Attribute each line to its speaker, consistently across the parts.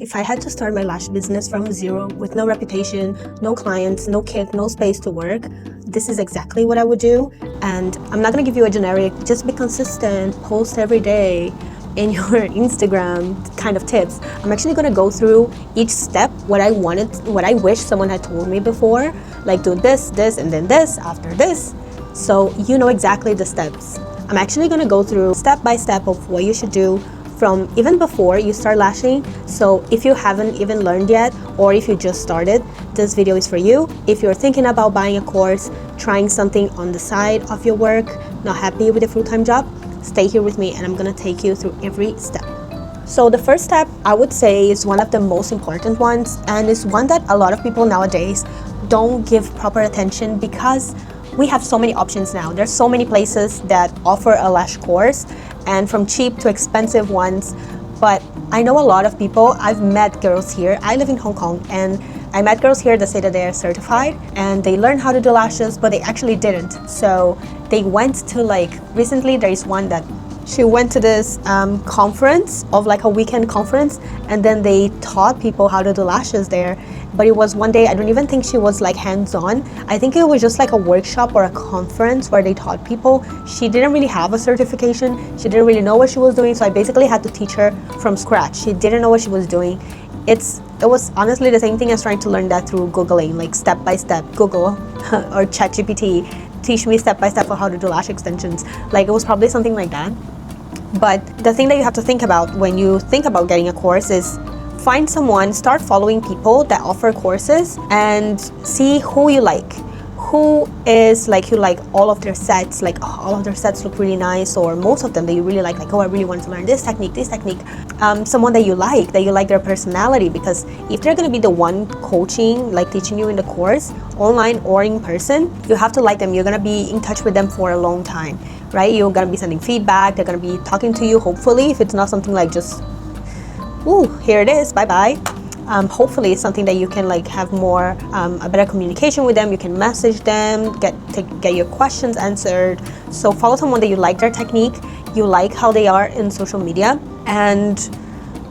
Speaker 1: If I had to start my lash business from zero with no reputation, no clients, no kit, no space to work, this is exactly what I would do. And I'm not gonna give you a generic, just be consistent, post every day in your Instagram kind of tips. I'm actually gonna go through each step, what I wish someone had told me before, like do this, and then this, after this, so you know exactly the steps. I'm actually gonna go through step by step of what you should do from even before you start lashing. So if you haven't even learned yet, or if you just started, this video is for you. If you're thinking about buying a course, trying something on the side of your work, not happy with a full-time job, stay here with me and I'm gonna take you through every step. So the first step, I would say, is one of the most important ones, and is one that a lot of people nowadays don't give proper attention because we have so many options now. There's so many places that offer a lash course, and from cheap to expensive ones. But I know a lot of people, I've met girls here, I live in Hong Kong, and I met girls here that say that they are certified and they learned how to do lashes, but they actually didn't. So they went to recently there is one that she went to this conference of a weekend conference, and then they taught people how to do lashes there. But it was one day, I don't even think she was hands-on. I think it was just a workshop or a conference where they taught people. She didn't really have a certification. She didn't really know what she was doing. So I basically had to teach her from scratch. She didn't know what she was doing. It was honestly the same thing as trying to learn that through Googling, step by step, Google or ChatGPT, teach me step by step of how to do lash extensions. It was probably something like that. But the thing that you have to think about when you think about getting a course is find someone, start following people that offer courses and see who you like. Who is you like all of their sets, all of their sets look really nice, or most of them that you really like, oh, I really want to learn this technique. Someone that you like their personality, because if they're going to be the one coaching, teaching you in the course, online or in person, you have to like them. You're going to be in touch with them for a long time, right? You're going to be sending feedback. They're going to be talking to you, hopefully, if it's not something just, ooh, here it is, bye-bye. Hopefully it's something that you can have more a better communication with them. You can message them, get your questions answered. So follow someone that you like their technique, you like how they are in social media, and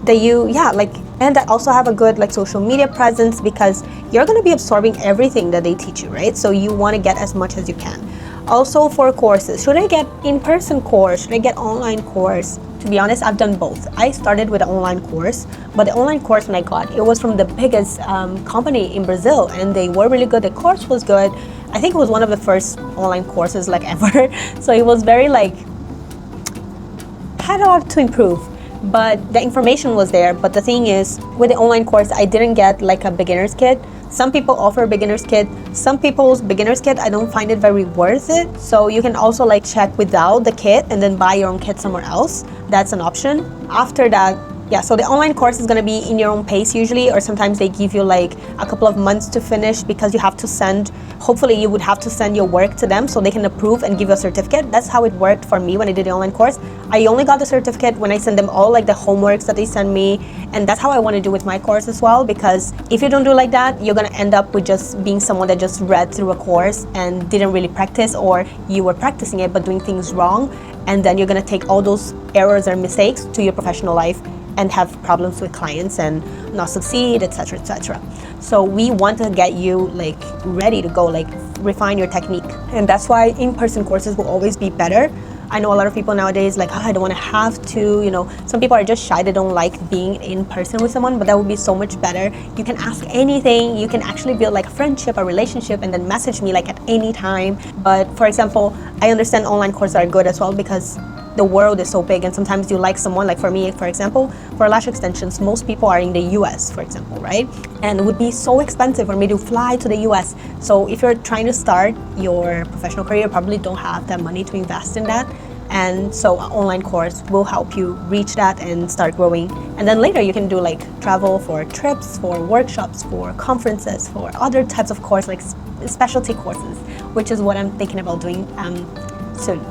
Speaker 1: that and that also have a good social media presence, because you're going to be absorbing everything that they teach you, right? So you want to get as much as you can. Also for courses, should I get in-person course? Should I get online course? To be honest, I've done both. I started with an online course, but the online course when I got, it was from the biggest company in Brazil, and they were really good. The course was good. I think it was one of the first online courses ever. So it was very had a lot to improve, but the information was there. But the thing is, with the online course, I didn't get a beginner's kit. Some people offer a beginner's kit. Some people's beginner's kit, I don't find it very worth it. So you can also check without the kit and then buy your own kit somewhere else. That's an option. After that, yeah, so the online course is gonna be in your own pace usually, or sometimes they give you a couple of months to finish, because you have to hopefully you would have to send your work to them so they can approve and give you a certificate. That's how it worked for me when I did the online course. I only got the certificate when I send them all the homeworks that they send me, and that's how I want to do with my course as well, because if you don't do that, you're gonna end up with just being someone that just read through a course and didn't really practice, or you were practicing it but doing things wrong, and then you're gonna take all those errors or mistakes to your professional life and have problems with clients and not succeed, etc., etc. So we want to get you ready to go, refine your technique, and that's why in-person courses will always be better. I know a lot of people nowadays I don't want to have to, some people are just shy, they don't like being in person with someone, but that would be so much better. You can ask anything, you can actually build a friendship, a relationship, and then message me at any time. But for example, I understand online courses are good as well, because the world is so big, and sometimes you like someone, for me, for example, for lash extensions, most people are in the US, for example, right? And it would be so expensive for me to fly to the US. So if you're trying to start your professional career, you probably don't have that money to invest in that. And so an online course will help you reach that and start growing. And then later you can do travel for trips, for workshops, for conferences, for other types of course, specialty courses, which is what I'm thinking about doing soon.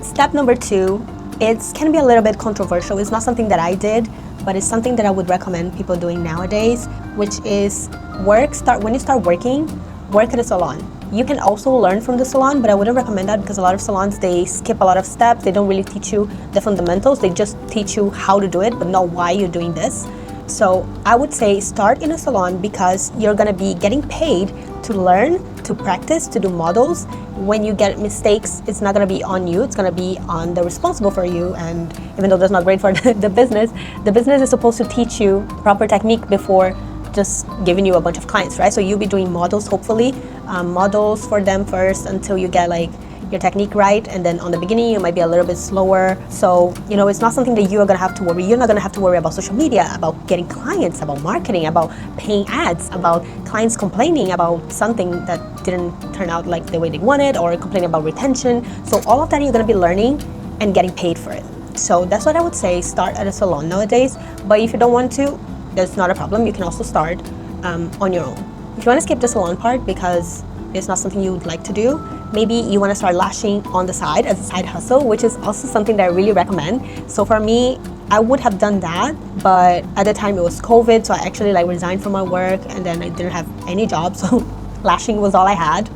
Speaker 1: Step number 2, it can be a little bit controversial. It's not something that I did, but it's something that I would recommend people doing nowadays, which is when you start working, work at a salon. You can also learn from the salon, but I wouldn't recommend that, because a lot of salons, they skip a lot of steps. They don't really teach you the fundamentals. They just teach you how to do it, but not why you're doing this. So I would say start in a salon because you're gonna be getting paid to learn, to practice, to do models. When you get mistakes, it's not gonna be on you, it's gonna be on the responsible for you. And even though that's not great for the business is supposed to teach you proper technique before just giving you a bunch of clients, right? So you'll be doing models, hopefully, models for them first until you get like your technique right, and then on the beginning you might be a little bit slower. So it's not something that you are gonna have to worry. You're not gonna have to worry about social media, about getting clients, about marketing, about paying ads, about clients complaining about something that didn't turn out like the way they wanted, or complaining about retention. So all of that you're gonna be learning and getting paid for it. So that's what I would say, start at a salon nowadays. But if you don't want to, that's not a problem. You can also start on your own. If you want to skip the salon part because it's not something you would like to do, maybe you want to start lashing on the side as a side hustle, which is also something that I really recommend. So for me, I would have done that, but at the time it was COVID, so I actually resigned from my work, and then I didn't have any job, so lashing was all I had.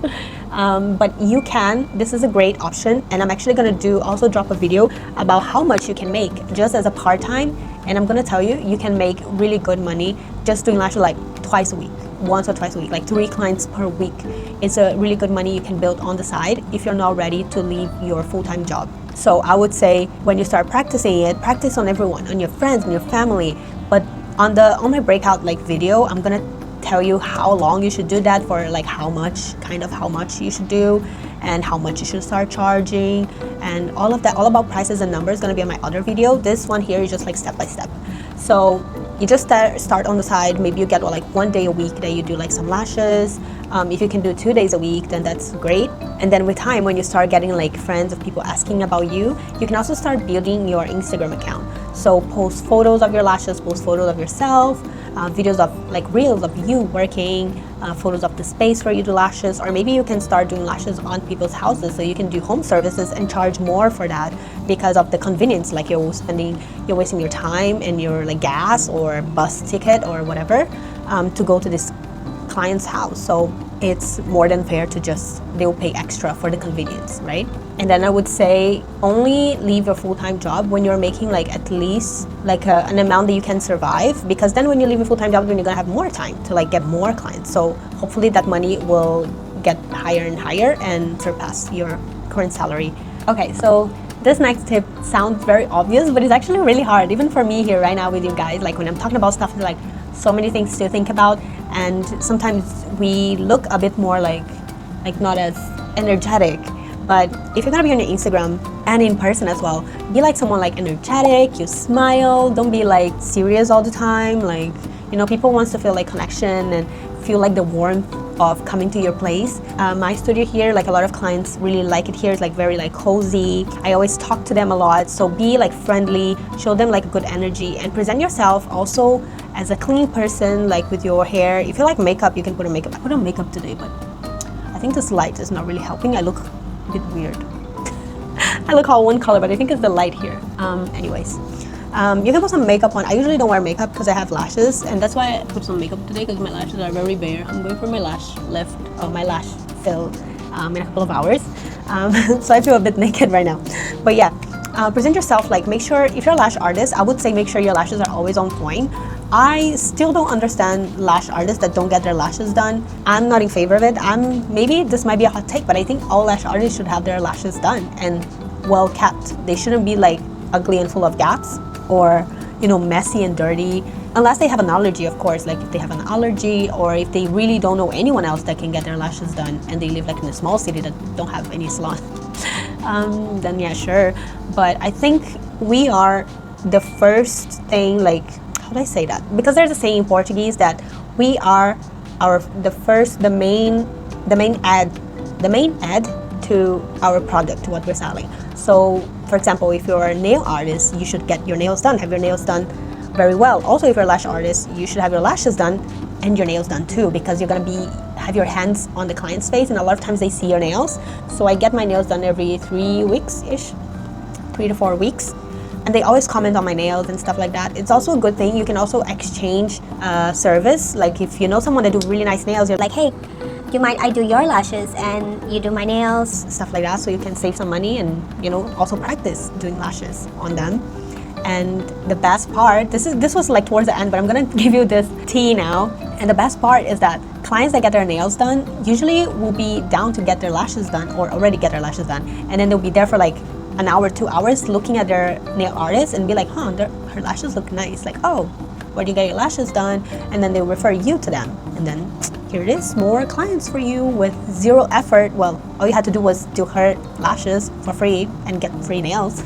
Speaker 1: But you can, this is a great option, and I'm actually gonna also drop a video about how much you can make just as a part-time, and I'm gonna tell you, you can make really good money just doing lashes twice a week, once or twice a week, 3 clients per week. It's a really good money you can build on the side if you're not ready to leave your full-time job. So I would say when you start practicing it, practice on everyone, on your friends, on your family. But on my breakout video, I'm gonna tell you how long you should do that for, how much you should do, and how much you should start charging, and all of that, all about prices and numbers, gonna be on my other video. This one here is just step by step. So you just start on the side. Maybe you get 1 day a week that you do some lashes. If you can do 2 days a week, then that's great. And then with time, when you start getting friends of people asking about you, you can also start building your Instagram account. So post photos of your lashes, post photos of yourself, videos of reels of you working, photos of the space where you do lashes, or maybe you can start doing lashes on people's houses, so you can do home services and charge more for that because of the convenience. You're wasting your time and your gas or bus ticket or whatever to go to this client's house. So it's more than fair to they'll pay extra for the convenience, right? And then I would say only leave your full-time job when you're making at least an amount that you can survive, because then when you leave your full-time job, then you're gonna have more time to get more clients. So hopefully that money will get higher and higher and surpass your current salary. Okay, so this next tip sounds very obvious, but it's actually really hard, even for me here right now with you guys. When I'm talking about stuff, so many things to think about, and sometimes we look a bit more not as energetic. But if you're gonna be on your Instagram and in person as well, be someone energetic, you smile, don't be serious all the time. People wants to feel connection and feel the warmth of coming to your place. My studio here, a lot of clients really like it here. It's very cozy. I always talk to them a lot, so be friendly, show them good energy, and present yourself also as a clean person, with your hair. If you like makeup, you can put on makeup. I put on makeup today, but I think this light is not really helping. I look a bit weird. I look all one color, but I think it's the light here. Anyways, you can put some makeup on. I usually don't wear makeup because I have lashes, and that's why I put some makeup today, because my lashes are very bare. I'm going for my lash lift, my lash fill in a couple of hours. So I feel a bit naked right now. But yeah, present yourself, make sure, if you're a lash artist, I would say make sure your lashes are always on point. I still don't understand lash artists that don't get their lashes done. I'm not in favor of it. Maybe this might be a hot take, but I think all lash artists should have their lashes done and well kept. They shouldn't be ugly and full of gaps, or messy and dirty, unless they have an allergy, of course. If they have an allergy, or if they really don't know anyone else that can get their lashes done, and they live in a small city that don't have any salon, then yeah, sure. But I think we are the first thing, how do I say that? Because there's a saying in Portuguese that we are the main ad to our product, to what we're selling. So for example, if you're a nail artist, you should get your nails done, have your nails done very well. Also, if you're a lash artist, you should have your lashes done and your nails done too, because you're gonna have your hands on the client's face, and a lot of times they see your nails. So I get my nails done every 3 weeks-ish, 3 to 4 weeks. And they always comment on my nails and stuff like that. It's also a good thing. You can also exchange service. If you know someone that do really nice nails, you're hey, do you mind I do your lashes and you do my nails, stuff like that. So you can save some money and also practice doing lashes on them. And the best part, this was like towards the end, but I'm gonna give you this tea now. And the best part is that clients that get their nails done usually will be down to get their lashes done or already get their lashes done. And then they'll be there for like an hour, 2 hours looking at their nail artist and be like, huh, her lashes look nice. Like, oh, where do you get your lashes done? And then they'll refer you to them. And then here it is, more clients for you with zero effort. Well, all you had to do was do her lashes for free and get free nails.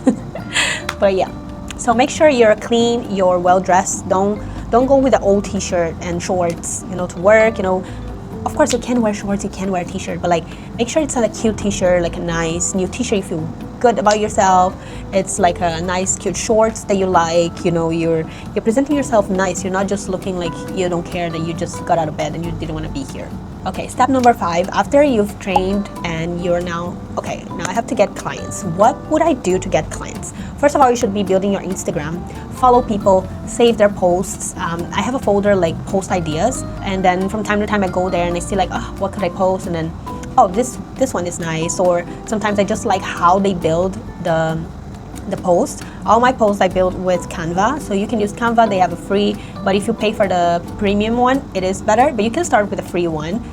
Speaker 1: But yeah, so make sure you're clean, you're well dressed. Don't go with an old t-shirt and shorts, to work. Of course you can wear shorts, you can wear a t-shirt, but like make sure it's not a cute t-shirt, like a nice new t-shirt you feel good about yourself. It's like a nice cute shorts that you like. You're presenting yourself nice. You're not just looking like you don't care that you just got out of bed and you didn't want to be here. Okay, step number 5, after you've trained and you're now I have to get clients. What would I do to get clients? First of all, you should be building your Instagram. Follow people, save their posts. I have a folder like post ideas, and then from time to time I go there and I see like, oh, what could I post? And then, oh, this one is nice. Or sometimes I just like how they build the post. All my posts I build with Canva, so you can use Canva. They have a free, but if you pay for the premium one, it is better, but you can start with a free one.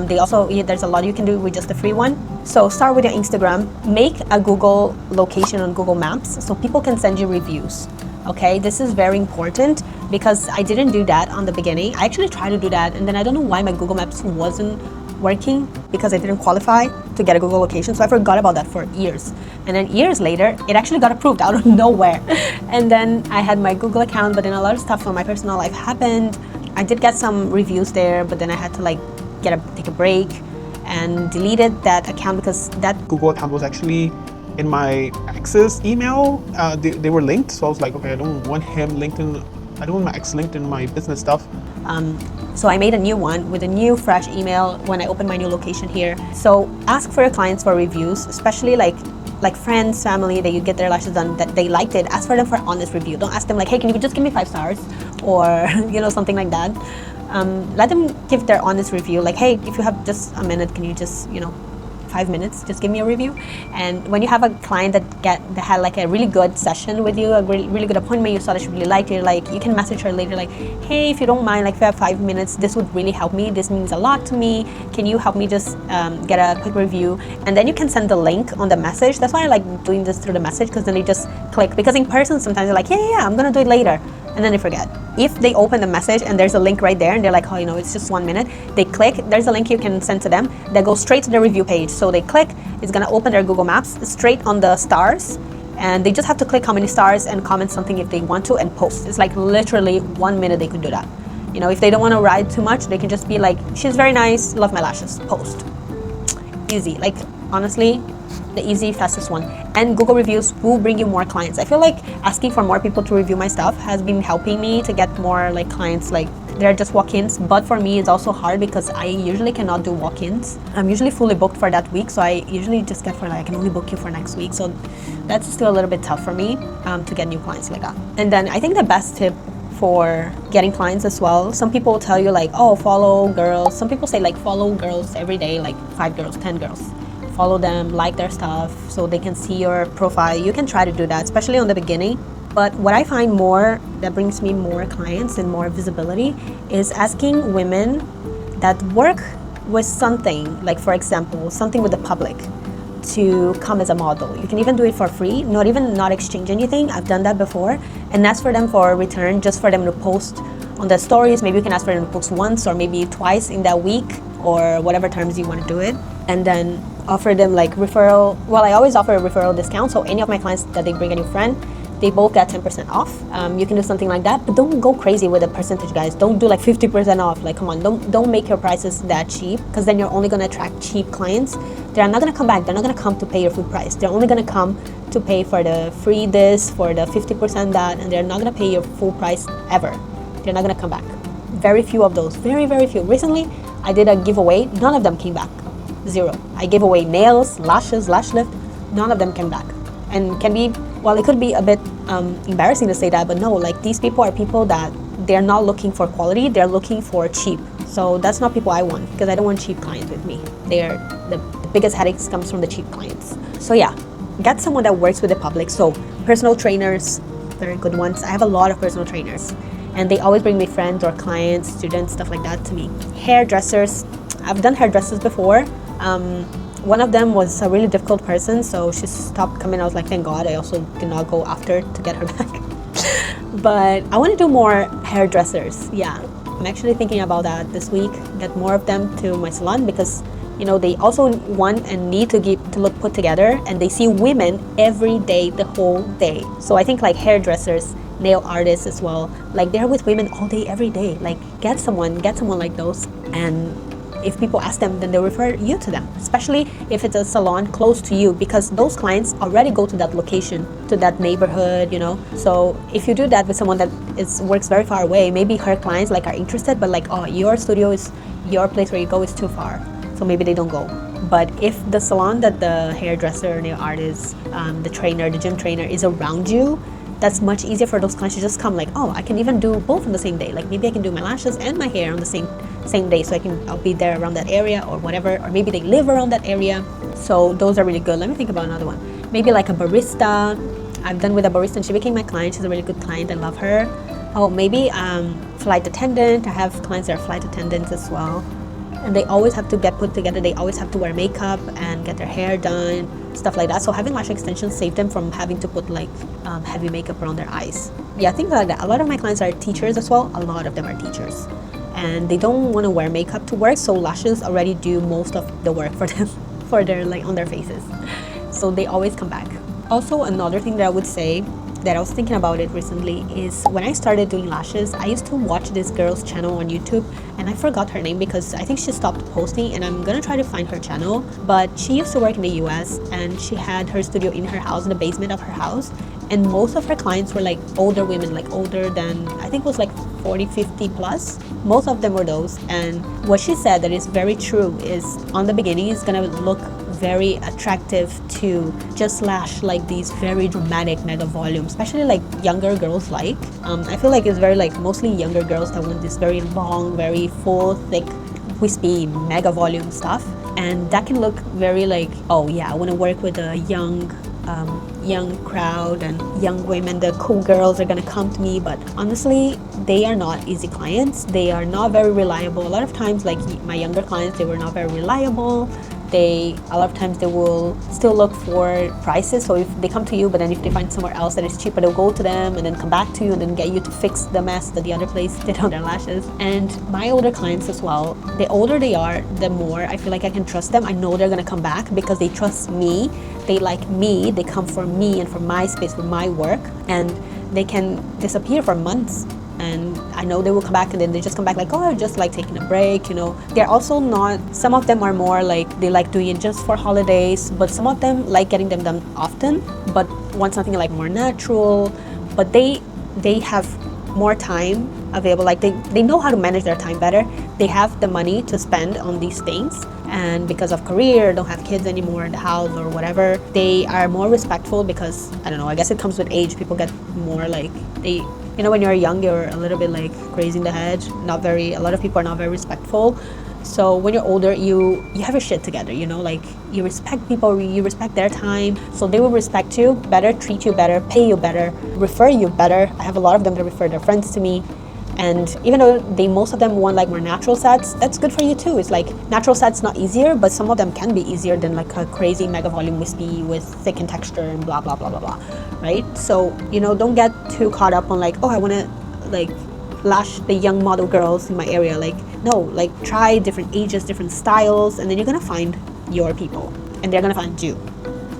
Speaker 1: There's a lot you can do with just the free one. So start with your Instagram, make a Google location on Google Maps so people can send you reviews. Okay, this is very important because I didn't do that on the beginning. I actually tried to do that, and then I don't know why my Google Maps wasn't working because I didn't qualify to get a Google location, so I forgot about that for years. And then years later, it actually got approved out of nowhere. And then I had my Google account, but then a lot of stuff from my personal life happened. I did get some reviews there, but then I had to like take a break and deleted that account because that
Speaker 2: Google account was actually in my ex's email. They were linked, so I was like, okay, I don't want him linked in. I don't want my ex linked in my business stuff.
Speaker 1: So I made a new one with a new fresh email when I opened my new location here. So ask for your clients for reviews, especially like friends, family that you get their lashes done that they liked it. Ask for them for an honest review. Don't ask them like, hey, can you just give me 5 stars or something like that. Let them give their honest review. Like, hey, if you have just a minute, can you just 5 minutes, just give me a review. And when you have a client that had like a really good session with you, a really good appointment, you saw that she really liked it, like you can message her later like, hey, if you don't mind, like if you have 5 minutes, this would really help me, this means a lot to me, can you help me just get a quick review? And then you can send the link on the message. That's why I like doing this through the message, because then they just click, because in person sometimes they're like, yeah, I'm gonna do it later, and then they forget. If they open the message and there's a link right there and they're like, oh, it's just 1 minute, they click, there's a link you can send to them that goes straight to the review page. So they click, it's gonna open their Google Maps straight on the stars, and they just have to click how many stars and comment something if they want to and post. It's like literally 1 minute they could do that. If they don't want to write too much, they can just be like, she's very nice, love my lashes, post. Easy, like honestly, the easy, fastest one. And Google reviews will bring you more clients. I feel like asking for more people to review my stuff has been helping me to get more like clients. Like they're just walk-ins, but for me it's also hard because I usually cannot do walk-ins. I'm usually fully booked for that week, so I usually just get for like, I can only book you for next week. So that's still a little bit tough for me to get new clients like that. And then I think the best tip for getting clients as well, some people will tell you like, oh, follow girls. Some people say like follow girls every day, like 5 girls, 10 girls. Follow them, like their stuff so they can see your profile. You can try to do that, especially on the beginning. But what I find more that brings me more clients and more visibility is asking women that work with something, like for example, something with the public, to come as a model. You can even do it for free, not exchange anything. I've done that before, and ask for them for a return, just for them to post on the stories. Maybe you can ask for them to post once or maybe twice in that week, or whatever terms you want to do it, and then offer them like referral. Well, I always offer a referral discount, so any of my clients that they bring a new friend, they both get 10% off. You can do something like that, but don't go crazy with the percentage, guys. Don't do like 50% off. Like, come on, don't make your prices that cheap, because then you're only going to attract cheap clients. They're not going to come back. They're not going to come to pay your full price. They're only going to come to pay for the free this, for the 50% that, and they're not going to pay your full price ever. They're not going to come back. Very few of those. Very, very few. Recently, I did a giveaway. None of them came back. 0. I gave away nails, lashes, lash lift. None of them came back. And can be, well, it could be a bit embarrassing to say that, but no, like these people are people that they're not looking for quality, they're looking for cheap. So that's not people I want, because I don't want cheap clients with me. They're the biggest headaches comes from the cheap clients. So yeah, get someone that works with the public. So personal trainers, very good ones. I have a lot of personal trainers, and they always bring me friends or clients, students, stuff like that to me. Hairdressers, I've done hairdressers before. One of them was a really difficult person, so she stopped coming. I was like, thank God. I also did not go after to get her back. But I want to do more hairdressers. Yeah, I'm actually thinking about that this week. Get more of them to my salon because they also want and need to look put together, and they see women every day, the whole day. So I think like hairdressers, nail artists as well, like they're with women all day, every day. Like get someone like those, and if people ask them, then they'll refer you to them, especially if it's a salon close to you, because those clients already go to that location, to that neighborhood, So if you do that with someone that works very far away, maybe her clients like are interested, but like, oh, your studio is, your place where you go is too far, so maybe they don't go. But if the salon that the hairdresser, nail artist, the trainer, the gym trainer is around you, that's much easier for those clients to just come like, oh, I can even do both on the same day. Like maybe I can do my lashes and my hair on the same day, so I'll be there around that area or whatever, or maybe they live around that area. So those are really good. Let me think about another one. Maybe like a barista. I've done with a barista and she became my client. She's a really good client. I love her. Oh, maybe flight attendant. I have clients that are flight attendants as well. And they always have to get put together. They always have to wear makeup and get their hair done, stuff like that. So having lash extensions saved them from having to put like heavy makeup around their eyes. Yeah, things like that. A lot of my clients are teachers as well. A lot of them are teachers. And they don't want to wear makeup to work, so lashes already do most of the work for them, for their on their faces. So they always come back. Also, another thing that I would say that I was thinking about it recently is when I started doing lashes, I used to watch this girl's channel on YouTube, and I forgot her name because I think she stopped posting, and I'm gonna try to find her channel. But she used to work in the US, and she had her studio in her house, in the basement of her house, and most of her clients were like older women, like older than, I think it was like 40, 50 plus. Most of them were those. And what she said that is very true is on the beginning it's gonna look very attractive to just lash like these very dramatic mega volumes, especially like younger girls like. I feel like it's very like mostly younger girls that want this very long, very full, thick, wispy, mega volume stuff. And that can look very like, oh yeah, I want to work with a young crowd and young women. The cool girls are gonna come to me, but honestly, they are not easy clients. They are not very reliable. A lot of times, like my younger clients, they were not very reliable. A lot of times they will still look for prices. So if they come to you, but then if they find somewhere else that is cheaper, they'll go to them and then come back to you and then get you to fix the mess that the other place did on their lashes. And my older clients as well, the older they are, the more I feel like I can trust them. I know they're gonna come back because they trust me. They like me. They come for me and for my space, for my work, and they can disappear for months. And I know they will come back, and then they just come back like, oh, I'm just like taking a break, They're also not, some of them are more like, they like doing it just for holidays, but some of them like getting them done often, but want something like more natural. But they have more time available, like they know how to manage their time better. They have the money to spend on these things, and because of career, don't have kids anymore in the house or whatever, they are more respectful because, I don't know, I guess it comes with age. People get more like, when you're young, you're a little bit like crazy in the head. A lot of people are not very respectful. So when you're older, you have your shit together, like you respect people, you respect their time. So they will respect you better, treat you better, pay you better, refer you better. I have a lot of them that refer their friends to me. And even though most of them want like more natural sets, that's good for you too. It's like natural sets not easier, but some of them can be easier than like a crazy mega volume wispy with thick in texture and blah blah blah blah blah, right? So don't get too caught up on like, oh, I want to like lash the young model girls in my area. Like no, like try different ages, different styles, and then you're gonna find your people, and they're gonna find you.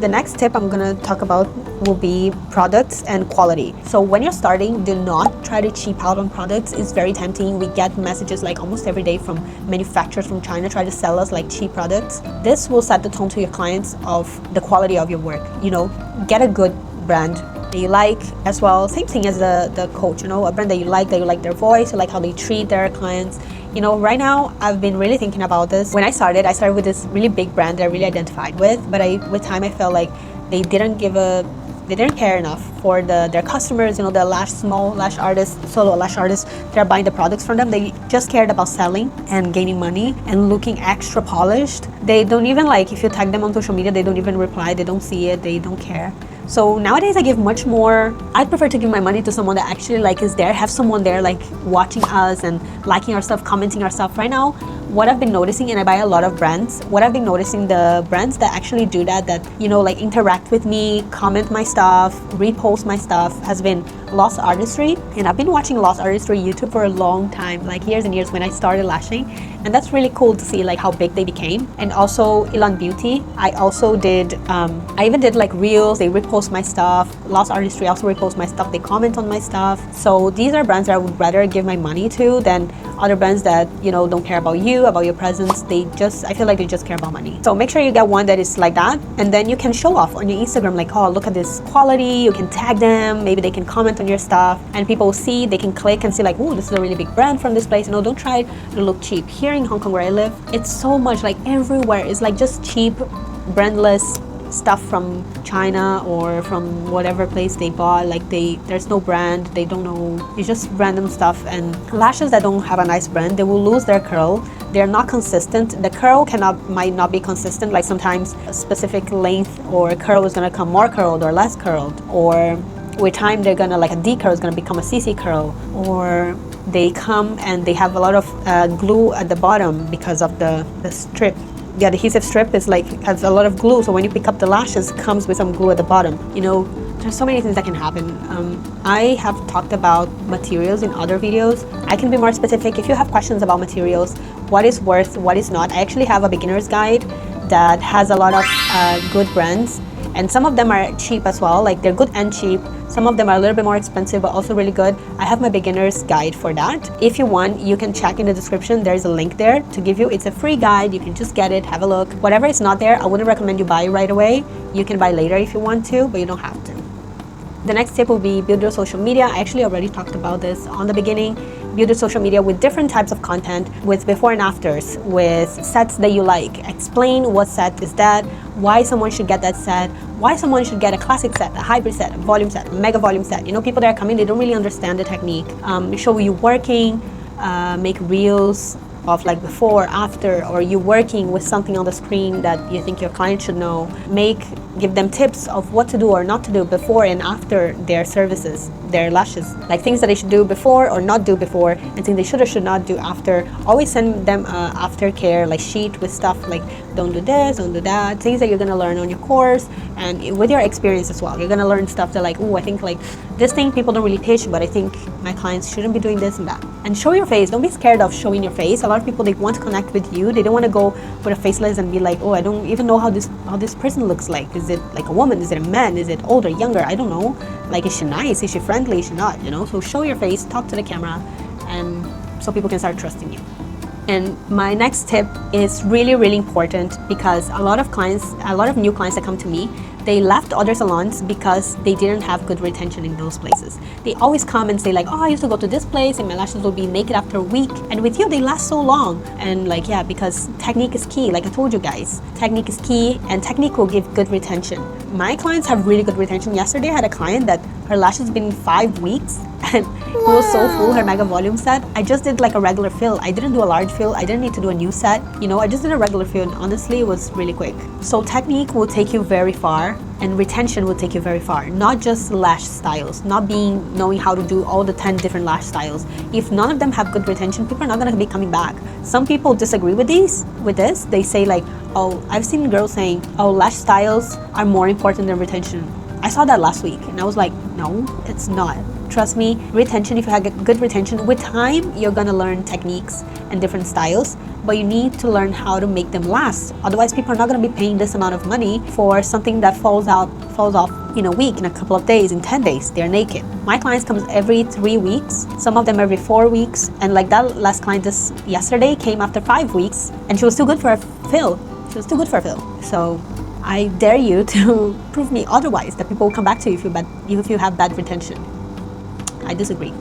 Speaker 1: The next tip I'm gonna talk about will be products and quality. So when you're starting, do not try to cheap out on products. It's very tempting. We get messages like almost every day from manufacturers from China try to sell us like cheap products. This will set the tone to your clients of the quality of your work. Get a good brand that you like as well. Same thing as the coach, a brand that you like their voice, you like how they treat their clients. Right now I've been really thinking about this. When I started with this really big brand that I really identified with, but with time I felt like they didn't care enough for their customers, the small lash artists, solo lash artists that are buying the products from them. They just cared about selling and gaining money and looking extra polished. They don't even if you tag them on social media, they don't even reply, they don't see it, they don't care. So nowadays I give much more. I prefer to give my money to someone that actually like is there, have someone there like watching us and liking our stuff, commenting our stuff. Right now, what I've been noticing, and I buy a lot of brands, what I've been noticing, the brands that actually do that, you know, like interact with me, comment my stuff, repost my stuff, has been Lost Artistry. And I've been watching Lost Artistry YouTube for a long time, like years and years when I started lashing. And that's really cool to see like how big they became. And also Elon Beauty, I also did, I even did like reels, they repost my stuff. Lost Artistry also repost my stuff, they comment on my stuff. So these are brands that I would rather give my money to than other brands that, you know, don't care about you, about your presence. I feel like they just care about money. So make sure you get one that is like that, and then you can show off on your Instagram, like, oh, look at this quality. You can tag them, maybe they can comment on your stuff, and people see, they can click and see like, oh, this is a really big brand from this place. You know, don't try to look cheap. Here in Hong Kong where I live, it's so much like everywhere is like just cheap, brandless stuff from China or from whatever place they bought. Like there's no brand, they don't know, it's just random stuff. And lashes that don't have a nice brand, they will lose their curl. They're not consistent. The curl might not be consistent. Like sometimes a specific length or a curl is gonna come more curled or less curled, or with time they're gonna, like a D curl is gonna become a CC curl, or they come and they have a lot of glue at the bottom because of the strip. The adhesive strip is like, has a lot of glue, so when you pick up the lashes, it comes with some glue at the bottom. You know, there's so many things that can happen. I have talked about materials in other videos. I can be more specific. If you have questions about materials, what is worth, what is not, I actually have a beginner's guide that has a lot of good brands, and some of them are cheap as well, like they're good and cheap. Some of them are a little bit more expensive, but also really good. I have my beginner's guide for that. If you want, you can check in the description. There's a link there to give you. It's a free guide. You can just get it, have a look. Whatever is not there, I wouldn't recommend you buy right away. You can buy later if you want to, but you don't have to. The next tip will be build your social media. I actually already talked about this on the beginning. Build your social media with different types of content, with before and afters, with sets that you like. Explain what set is that, why someone should get that set, why someone should get a classic set, a hybrid set, a volume set, a mega volume set. You know, people that are coming, they don't really understand the technique. Show you working, make reels of like before, after, or you working with something on the screen that you think your client should know. Give them tips of what to do or not to do before and after their services, their lashes. Like things that they should do before or not do before, and things they should or should not do after. Always send them aftercare like sheet with stuff like don't do this, don't do that. Things that you're gonna learn on your course and with your experience as well. You're gonna learn stuff that like, oh, I think like this thing people don't really teach, but I think my clients shouldn't be doing this and that. And show your face. Don't be scared of showing your face. A lot of people, they want to connect with you. They don't want to go with a faceless and be like, oh, I don't even know how this person looks like. Is it like a woman? Is it a man? Is it older, younger? I don't know. Like, is she nice? Is she friendly? Is she not? You know? So show your face, talk to the camera, and so people can start trusting you. And my next tip is really, really important, because a lot of new clients that come to me, they left other salons because they didn't have good retention in those places. They always come and say like, oh, I used to go to this place and my lashes will be naked after a week. And with you, they last so long. And like, yeah, because technique is key. Like I told you guys, technique is key, and technique will give good retention. My clients have really good retention. Yesterday I had a client that her lashes been 5 weeks and it was so full, her mega volume set. I just did like a regular fill. I didn't do a large fill. I didn't need to do a new set. You know, I just did a regular fill, and honestly, it was really quick. So technique will take you very far, and retention will take you very far. Not just lash styles, knowing how to do all the 10 different lash styles. If none of them have good retention, people are not gonna be coming back. Some people disagree with this. They say like, oh, I've seen girls saying, oh, lash styles are more important than retention. I saw that last week and I was like, no, it's not. Trust me, retention, if you have good retention, with time, you're gonna learn techniques and different styles, but you need to learn how to make them last. Otherwise, people are not gonna be paying this amount of money for something that falls off in a week, in a couple of days, in 10 days, they're naked. My clients comes every 3 weeks, some of them every 4 weeks, and like that last client this yesterday came after 5 weeks, and she was too good for a fill. So I dare you to prove me otherwise, that people will come back to you if you have bad retention. I disagree.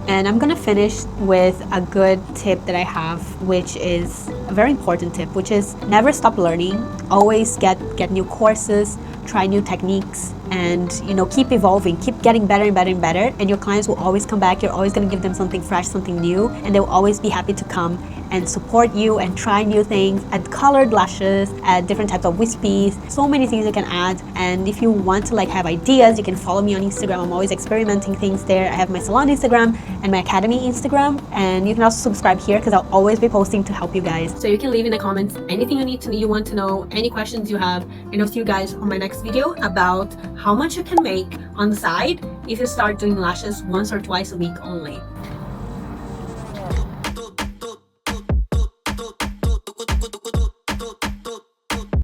Speaker 1: And I'm gonna finish with a good tip that I have, which is a very important tip, which is never stop learning. Always get new courses, try new techniques, and keep evolving, keep getting better and better and better, and your clients will always come back. You're always going to give them something fresh, something new, and they'll always be happy to come and support you and try new things, add colored lashes, add different types of wispies, so many things you can add. And if you want to have ideas, you can follow me on Instagram. I'm always experimenting things there. I have my salon Instagram and my academy Instagram, and you can also subscribe here because I'll always be posting to help you guys. So you can leave in the comments anything you want to know, any questions you have, and I'll see you guys on my next video about how much you can make on the side if you start doing lashes once or twice a week only.